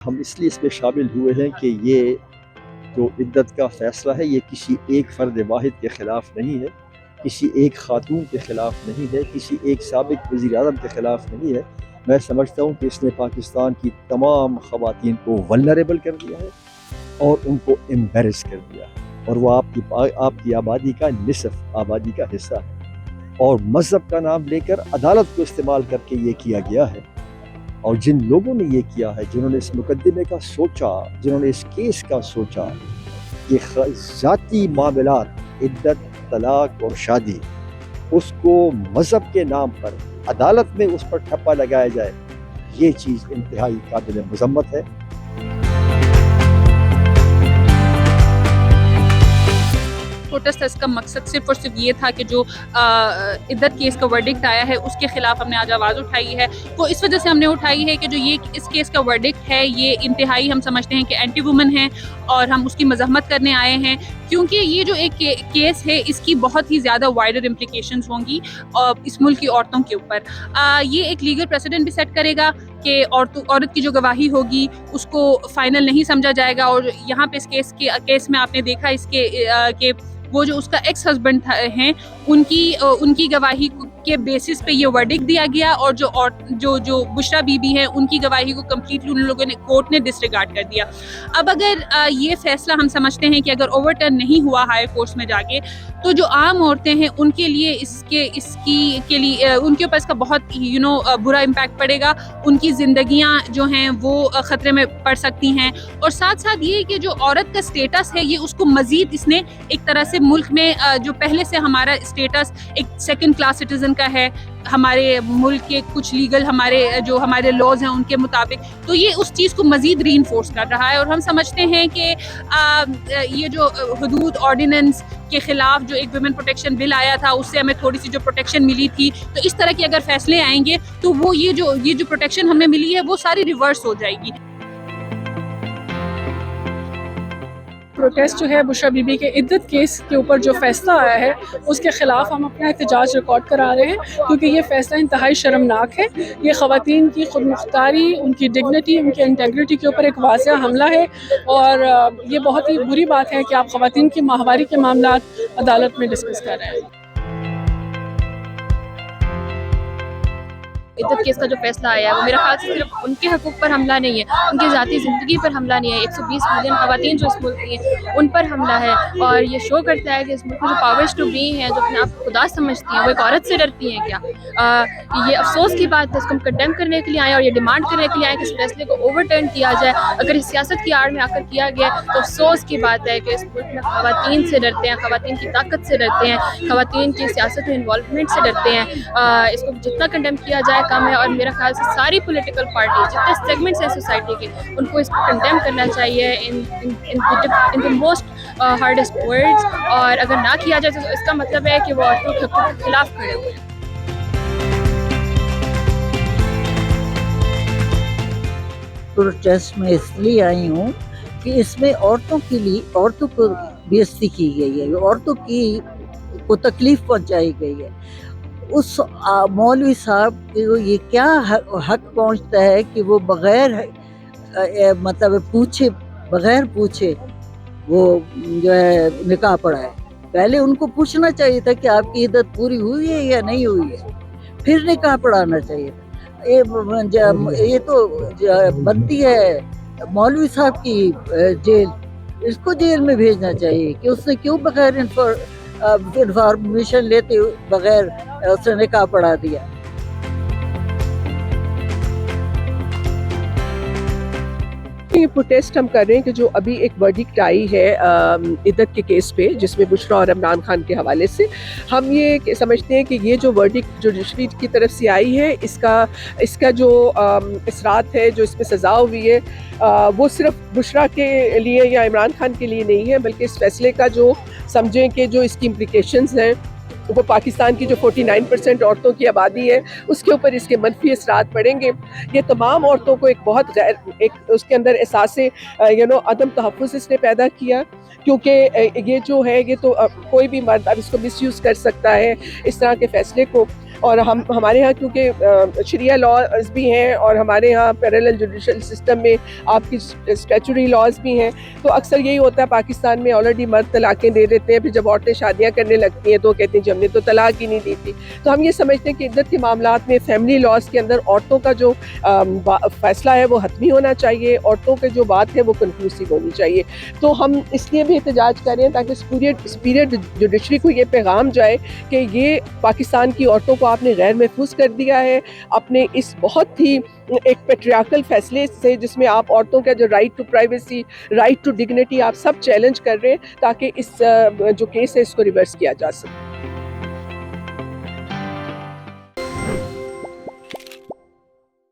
ہم اس لیے اس میں شامل ہوئے ہیں کہ یہ جو عدت کا فیصلہ ہے یہ کسی ایک فرد واحد کے خلاف نہیں ہے، کسی ایک خاتون کے خلاف نہیں ہے، کسی ایک سابق وزیر اعظم کے خلاف نہیں ہے۔ میں سمجھتا ہوں کہ اس نے پاکستان کی تمام خواتین کو ولنریبل کر دیا ہے اور ان کو امبیرس کر دیا ہے، اور وہ آپ کی آبادی کا نصف آبادی کا حصہ ہے، اور مذہب کا نام لے کر عدالت کو استعمال کر کے یہ کیا گیا ہے۔ اور جن لوگوں نے یہ کیا ہے، جنہوں نے اس مقدمے کا سوچا، جنہوں نے اس کیس کا سوچا، یہ ذاتی معاملات عدت، طلاق اور شادی، اس کو مذہب کے نام پر عدالت میں اس پر ٹھپا لگایا جائے، یہ چیز انتہائی قابل مذمت ہے۔ پروٹیسٹ تھا، اس کا مقصد صرف اور صرف یہ تھا کہ جو عدت کیس کا ورڈکٹ آیا ہے اس کے خلاف ہم نے آج آواز اٹھائی ہے۔ وہ اس وجہ سے ہم نے اٹھائی ہے کہ جو یہ اس کیس کا ورڈکٹ ہے یہ انتہائی ہم سمجھتے ہیں کہ اینٹی وومن ہے، اور ہم اس کی مذمت کرنے آئے ہیں، کیونکہ یہ جو ایک کیس ہے اس کی بہت ہی زیادہ وائڈر امپلیکیشنز ہوں گی اس ملک کی عورتوں کے اوپر۔ یہ ایک لیگل پریسیڈنٹ بھی سیٹ کرے گا کہ عورت کی جو گواہی ہوگی اس کو فائنل نہیں سمجھا جائے گا، اور یہاں پہ اس کیس میں آپ نے دیکھا اس کے کہ وہ جو اس کا ایکس ہسبینڈ ہیں ان کی گواہی کے بیسس پہ یہ ورڈکٹ دیا گیا، اور جو بشرا بی بی ہیں ان کی گواہی کو کمپلیٹلی ان لوگوں نے کورٹ نے ڈسریگارڈ کر دیا۔ اب اگر یہ فیصلہ ہم سمجھتے ہیں کہ اگر اوور ٹرن نہیں ہوا ہائی کورٹس میں جا کے، تو جو عام عورتیں ہیں ان کے لیے ان کے اوپر اس کا بہت برا امپیکٹ پڑے گا، ان کی زندگیاں جو ہیں وہ خطرے میں پڑ سکتی ہیں، اور ساتھ ساتھ یہ کہ جو عورت کا سٹیٹس ہے یہ اس کو مزید اس نے ایک طرح سے ملک میں جو پہلے سے ہمارا اسٹیٹس ایک سیکنڈ کلاس سٹیزن کا ہے ہمارے ملک کے کچھ لیگل ہمارے لاز ہیں ان کے مطابق، تو یہ اس چیز کو مزید ری انفورس کر رہا ہے۔ اور ہم سمجھتے ہیں کہ یہ جو حدود آرڈیننس کے خلاف جو ایک ویمن پروٹیکشن بل آیا تھا اس سے ہمیں تھوڑی سی جو پروٹیکشن ملی تھی، تو اس طرح کے اگر فیصلے آئیں گے تو وہ یہ جو پروٹیکشن ہمیں ملی ہے وہ ساری ریورس ہو جائے گی۔ پروٹیسٹ جو ہے بشرا بی بی کے عدت کیس کے اوپر جو فیصلہ آیا ہے اس کے خلاف ہم اپنا احتجاج ریکارڈ کرا رہے ہیں، کیونکہ یہ فیصلہ انتہائی شرمناک ہے۔ یہ خواتین کی خود مختاری، ان کی ڈگنیٹی، ان کی انٹیگریٹی کے اوپر ایک واضح حملہ ہے، اور یہ بہت ہی بری بات ہے کہ آپ خواتین کی ماہواری کے معاملات عدالت میں ڈسکس کر رہے ہیں۔ عدت کیس کا جو فیصلہ آیا ہے وہ میرا خیال سے صرف ان کے حقوق پر حملہ نہیں ہے، ان کی ذاتی زندگی پر حملہ نہیں ہے۔ 120 ملین خواتین جو اس ملک کی ہیں ان پر حملہ ہے، اور یہ شو کرتا ہے کہ اس ملک میں جو پاورز ٹو بی ہیں، جو اپنے آپ کو خدا سمجھتی ہیں، وہ ایک عورت سے ڈرتی ہیں کیا؟ یہ افسوس کی بات ہے، اس کو ہم کنڈیم کرنے کے لیے آئے اور یہ ڈیمانڈ کرنے کے لیے آئے کہ اس فیصلے کو اوور ٹرن کیا جائے۔ اگر اس سیاست کی آڑ میں آ کر کیا گیا تو افسوس کی بات ہے کہ اس ملک میں خواتین سے ڈرتے ہیں، خواتین کی طاقت سے ڈرتے ہیں، خواتین کی سیاست میں انوالومنٹ سے ڈرتے ہیں۔ اس کو جتنا کنڈیم کیا جائے کم ہے، اور میرا خیال سے ساری پولیٹیکل پارٹیز جتنے سیگمنٹس ہیں سوسائٹی کے ان کو اس کو کنڈیم کرنا چاہیے ان دی موسٹ ہارڈسٹ ورڈز، اور اگر نہ کیا جائے تو اس کا مطلب ہے کہ وہ عورتوں کے حقوق کے خلاف کھڑے ہوئے ہیں۔ پروٹیسٹ میں اس لیے آئی ہوں کہ اس میں عورتوں کو بےعزتی کی گئی ہے، عورتوں کو تکلیف پہنچائی گئی ہے۔ اس مولوی صاحب کو یہ کیا حق پہنچتا ہے کہ وہ بغیر پوچھے وہ جو ہے نکاح پڑھائے؟ پہلے ان کو پوچھنا چاہیے تھا کہ آپ کی عدت پوری ہوئی ہے یا نہیں ہوئی ہے، پھر نکاح پڑھانا چاہیے تھا۔ یہ تو بنتی ہے مولوی صاحب کی جیل، اس کو جیل میں بھیجنا چاہیے کہ اس نے کیوں بغیر انفارمیشن لیتے بغیر اس نے نکاح پڑھا دیا۔ یہ پروٹیسٹ ہم کر رہے ہیں کہ جو ابھی ایک ورڈکٹ آئی ہے عدت کے کیس پہ، جس میں بشرا اور عمران خان کے حوالے سے، ہم یہ سمجھتے ہیں کہ یہ جو ورڈکٹ جوڈیشری کی طرف سے آئی ہے اس کا جو اثرات ہے، جو اس میں سزا ہوئی ہے، وہ صرف بشرا کے لیے یا عمران خان کے لیے نہیں ہے، بلکہ اس فیصلے کا جو سمجھیں کہ جو اس کی امپلیکیشنز ہیں وہ پاکستان کی جو 49% عورتوں کی آبادی ہے اس کے اوپر اس کے منفی اثرات پڑیں گے۔ یہ تمام عورتوں کو ایک اس کے اندر احساس عدم تحفظ اس نے پیدا کیا، کیونکہ یہ جو ہے یہ تو کوئی بھی مرد اب اس کو مس یوز کر سکتا ہے اس طرح کے فیصلے کو۔ اور ہمارے یہاں کیونکہ شریعہ لاز بھی ہیں اور ہمارے یہاں پیرالل جوڈیشل سسٹم میں آپ کی اسٹیچوری لاز بھی ہیں، تو اکثر یہی ہوتا ہے پاکستان میں آلریڈی مرد طلاقیں دے دیتے ہیں، پھر جب عورتیں شادیاں کرنے لگتی ہیں تو کہتے ہیں جی ہم نے تو طلاق ہی نہیں دی تھی. تو ہم یہ سمجھتے ہیں کہ عدت کے معاملات میں فیملی لاز کے اندر عورتوں کا جو فیصلہ ہے وہ حتمی ہونا چاہیے، عورتوں کے جو بات ہے وہ کنکلوسیو ہونی چاہیے. تو ہم اس لیے بھی احتجاج کر رہے ہیں تاکہ سپیریٹ جوڈیشری کو یہ پیغام جائے کہ یہ پاکستان کی عورتوں کو آپ نے غیر محفوظ کر دیا ہے اپنے اس بہت ہی ایک پیٹریارکل فیصلے سے، جس میں آپ عورتوں کا جو right to privacy, right to dignity آپ سب چیلنج کر رہے ہیں، تاکہ اس جو کیس ہے اس کو ریورس کیا جا سکے.